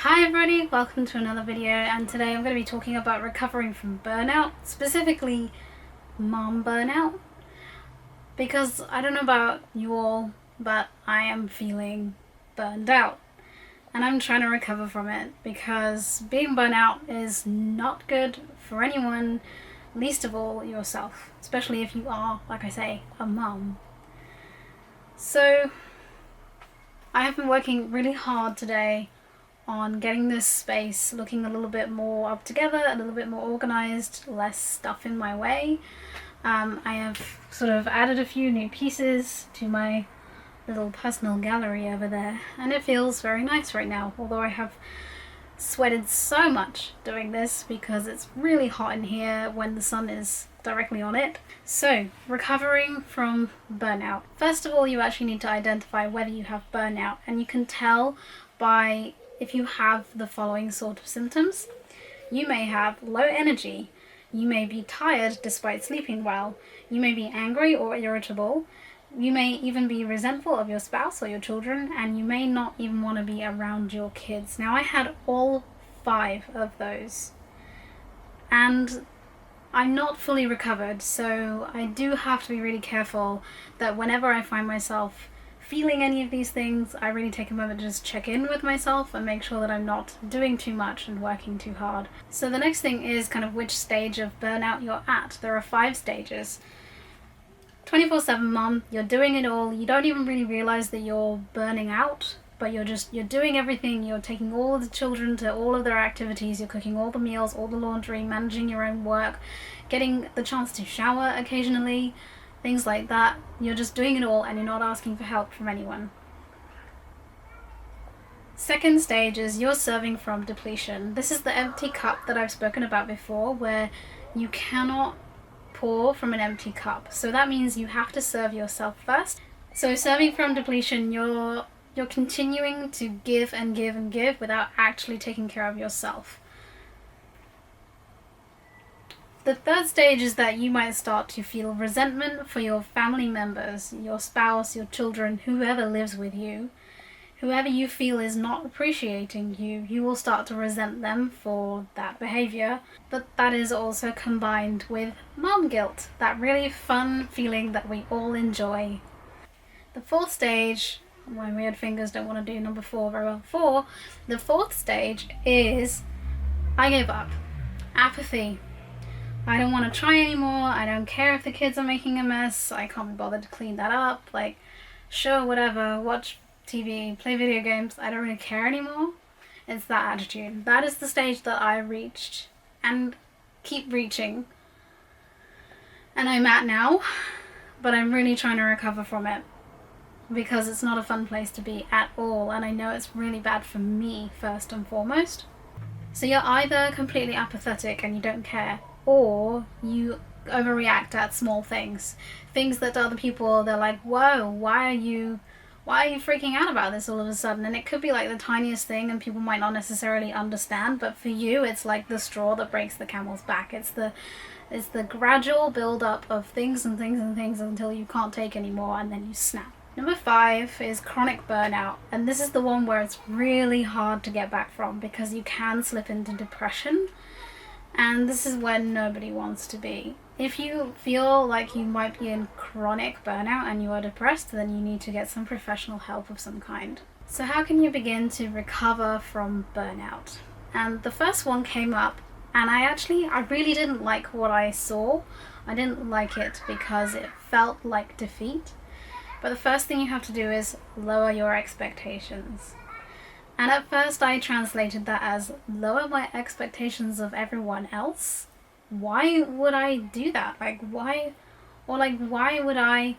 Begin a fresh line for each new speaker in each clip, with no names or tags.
Hi everybody, welcome to another video, and today I'm going to be talking about recovering from burnout, specifically mom burnout, because I don't know about you all, but I am feeling burned out and I'm trying to recover from it because being burnt out is not good for anyone, least of all yourself, especially if you are, like I say, a mom. So I have been working really hard today on getting this space looking a little bit more up together, a little bit more organized, less stuff in my way. I have sort of added a few new pieces to my little personal gallery over there, and it feels very nice right now, although I have sweated so much doing this because it's really hot in here when the sun is directly on it. So, recovering from burnout. First of all, you actually need to identify whether you have burnout, and you can tell by if you have the following sort of symptoms. You may have low energy, you may be tired despite sleeping well, you may be angry or irritable, you may even be resentful of your spouse or your children, and you may not even want to be around your kids. Now, I had all 5 of those, and I'm not fully recovered, so I do have to be really careful that whenever I find myself feeling any of these things, I really take a moment to just check in with myself and make sure that I'm not doing too much and working too hard. So the next thing is kind of which stage of burnout you're at. There are 5 stages. 24/7 mom, you're doing it all. You don't even really realize that you're burning out, but you're doing everything. You're taking all of the children to all of their activities. You're cooking all the meals, all the laundry, managing your own work, getting the chance to shower occasionally, things like that. You're just doing it all and you're not asking for help from anyone. Second stage is you're serving from depletion. This is the empty cup that I've spoken about before, where you cannot pour from an empty cup. So that means you have to serve yourself first. So serving from depletion, you're continuing to give and give and give without actually taking care of yourself. The third stage is that you might start to feel resentment for your family members, your spouse, your children, whoever lives with you. Whoever you feel is not appreciating you, you will start to resent them for that behavior. But that is also combined with mom guilt, that really fun feeling that we all enjoy. The fourth stage, my weird fingers don't want to do number 4 very well. 4, the fourth stage is I gave up. Apathy. I don't want to try anymore. I don't care if the kids are making a mess. I can't be bothered to clean that up. Like, sure, whatever, watch TV, play video games. I don't really care anymore. It's that attitude. That is the stage that I reached and keep reaching. And I'm at now, but I'm really trying to recover from it because it's not a fun place to be at all. And I know it's really bad for me first and foremost. So you're either completely apathetic and you don't care, or you overreact at small things that to other people they're like, whoa, why are you freaking out about this all of a sudden? And it could be like the tiniest thing and people might not necessarily understand, but for you it's like the straw that breaks the camel's back. It's the gradual build up of things and things and things until you can't take anymore and then you snap. Number 5 is chronic burnout, and this is the one where it's really hard to get back from because you can slip into depression. And this is where nobody wants to be. If you feel like you might be in chronic burnout and you are depressed, then you need to get some professional help of some kind. So how can you begin to recover from burnout? And the first one came up, and I really didn't like what I saw. I didn't like it because it felt like defeat. But the first thing you have to do is lower your expectations. And at first I translated that as lower my expectations of everyone else. Why would I do that? Why would I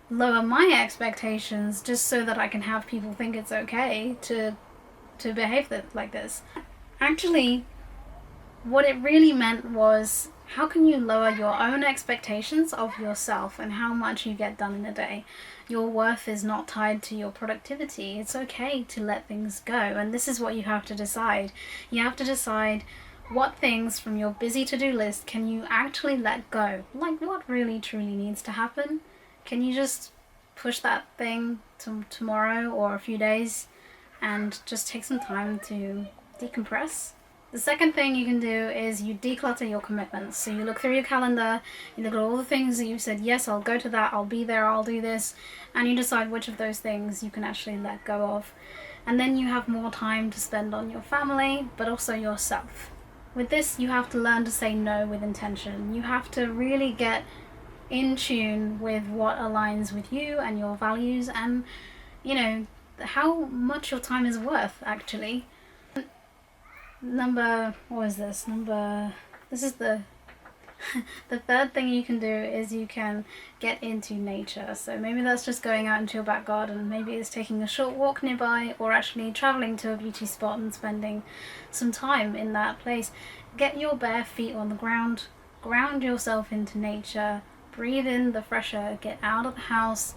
lower my expectations just so that I can have people think it's okay to behave like this? Actually, what it really meant was, how can you lower your own expectations of yourself and how much you get done in a day? Your worth is not tied to your productivity. It's okay to let things go, and this is what you have to decide. You have to decide what things from your busy to-do list can you actually let go. Like, what really truly needs to happen? Can you just push that thing to tomorrow or a few days and just take some time to decompress. The second thing you can do is you declutter your commitments. So you look through your calendar, you look at all the things that you've said, yes, I'll go to that, I'll be there, I'll do this, and you decide which of those things you can actually let go of. And then you have more time to spend on your family, but also yourself. With this, you have to learn to say no with intention. You have to really get in tune with what aligns with you and your values and, how much your time is worth, actually. This is the the third thing you can do is you can get into nature. So maybe that's just going out into your back garden, maybe it's taking a short walk nearby, or actually traveling to a beauty spot and spending some time in that place. Get your bare feet on the ground, ground yourself into nature, breathe in the fresh air, get out of the house,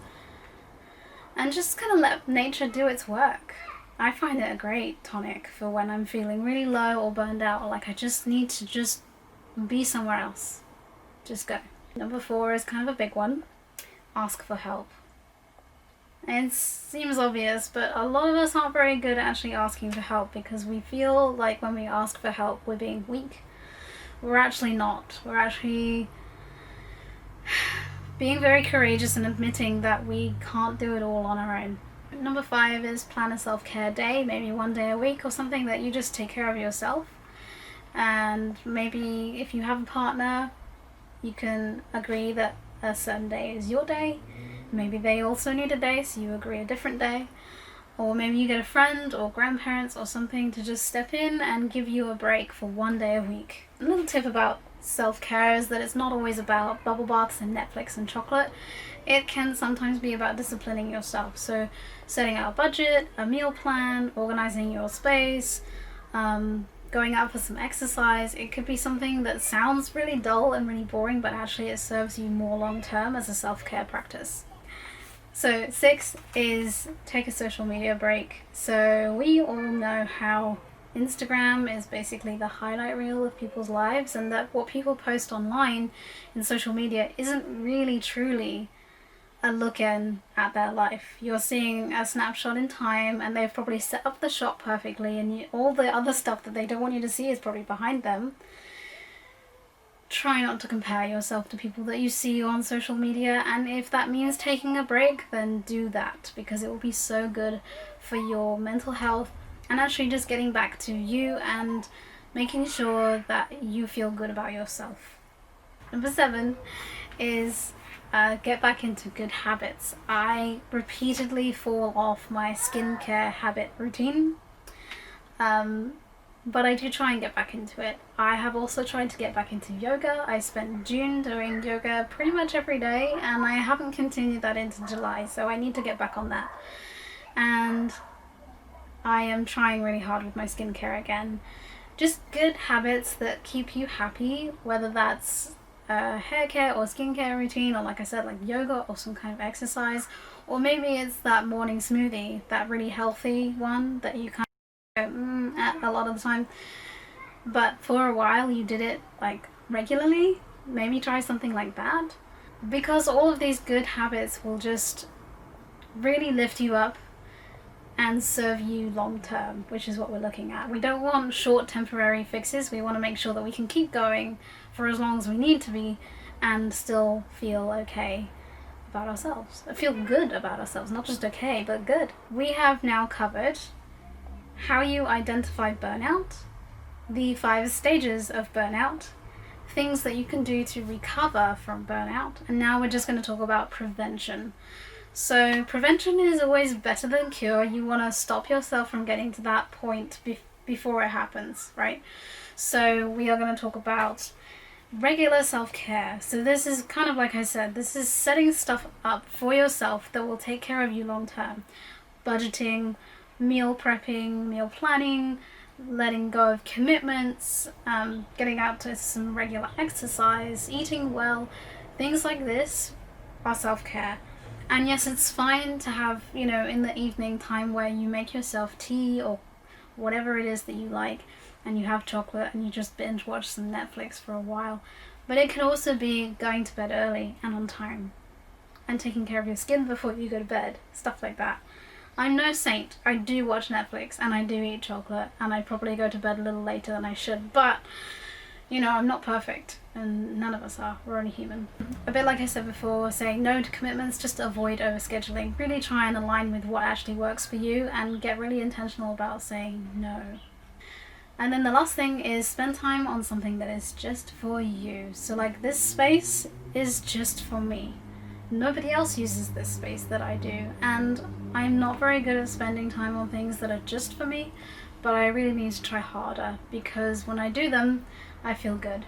and just kind of let nature do its work. I find it a great tonic for when I'm feeling really low or burned out, or like I just need to just be somewhere else. Just go. Number 4 is kind of a big one. Ask for help. It seems obvious, but a lot of us aren't very good at actually asking for help because we feel like when we ask for help we're being weak. We're actually not. We're actually being very courageous and admitting that we can't do it all on our own. Number 5 is plan a self-care day, maybe one day a week or something that you just take care of yourself. And maybe if you have a partner, you can agree that a certain day is your day. Maybe they also need a day, so you agree a different day. Or maybe you get a friend or grandparents or something to just step in and give you a break for one day a week. A little tip about self-care is that it's not always about bubble baths and Netflix and chocolate. It can sometimes be about disciplining yourself. So setting out a budget, a meal plan, organizing your space, going out for some exercise. It could be something that sounds really dull and really boring, but actually it serves you more long term as a self-care practice. So 6 is take a social media break. So we all know how Instagram is basically the highlight reel of people's lives, and that what people post online in social media isn't really truly a look in at their life. You're seeing a snapshot in time, and they've probably set up the shot perfectly, and all the other stuff that they don't want you to see is probably behind them. Try not to compare yourself to people that you see on social media, and if that means taking a break, then do that, because it will be so good for your mental health and actually just getting back to you and making sure that you feel good about yourself. Number 7 is get back into good habits. I repeatedly fall off my skincare habit routine, but I do try and get back into it. I have also tried to get back into yoga. I spent June doing yoga pretty much every day, and I haven't continued that into July, so I need to get back on that. And I am trying really hard with my skincare again. Just good habits that keep you happy, whether that's hair care or skincare routine, or like I said, like yoga or some kind of exercise, or maybe it's that morning smoothie, that really healthy one that you kind of go at a lot of the time, but for a while you did it like regularly. Maybe try something like that, because all of these good habits will just really lift you up and serve you long term, which is what we're looking at. We don't want short temporary fixes. We want to make sure that we can keep going for as long as we need to be and still feel okay about ourselves. Feel good about ourselves, not just okay, but good. We have now covered how you identify burnout, the 5 stages of burnout, things that you can do to recover from burnout, and now we're just going to talk about prevention. So prevention is always better than cure. You want to stop yourself from getting to that point before it happens, right? So we are going to talk about regular self-care. So this is kind of like I said, this is setting stuff up for yourself that will take care of you long term. Budgeting, meal prepping, meal planning, letting go of commitments, getting out to some regular exercise, eating well, things like this are self-care. And yes, it's fine to have, in the evening time where you make yourself tea or whatever it is that you like, and you have chocolate and you just binge watch some Netflix for a while. But it can also be going to bed early and on time, and taking care of your skin before you go to bed, stuff like that. I'm no saint. I do watch Netflix and I do eat chocolate and I probably go to bed a little later than I should, but you know, I'm not perfect, and none of us are. We're only human. A bit like I said before, saying no to commitments just to avoid overscheduling. Really try and align with what actually works for you and get really intentional about saying no. And then the last thing is spend time on something that is just for you. So like, this space is just for me. Nobody else uses this space that I do, and I'm not very good at spending time on things that are just for me, but I really need to try harder, because when I do them, I feel good.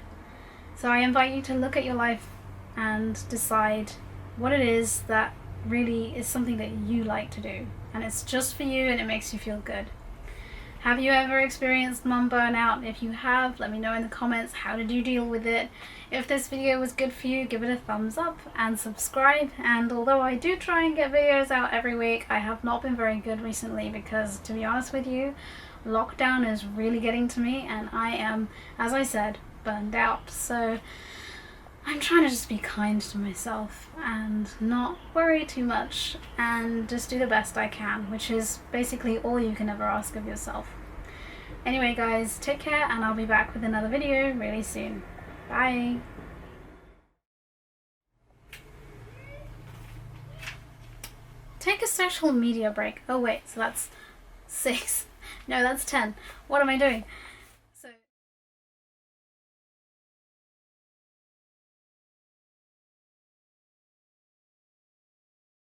So I invite you to look at your life and decide what it is that really is something that you like to do, and it's just for you and it makes you feel good. Have you ever experienced mum burnout? If you have, let me know in the comments. How did you deal with it? If this video was good for you, give it a thumbs up and subscribe. And although I do try and get videos out every week, I have not been very good recently because, to be honest with you, lockdown is really getting to me and I am, as I said, burned out. So I'm trying to just be kind to myself and not worry too much and just do the best I can, which is basically all you can ever ask of yourself. Anyway guys, take care and I'll be back with another video really soon. Bye! Take a social media break. Oh wait, so that's 6. No, that's 10. What am I doing?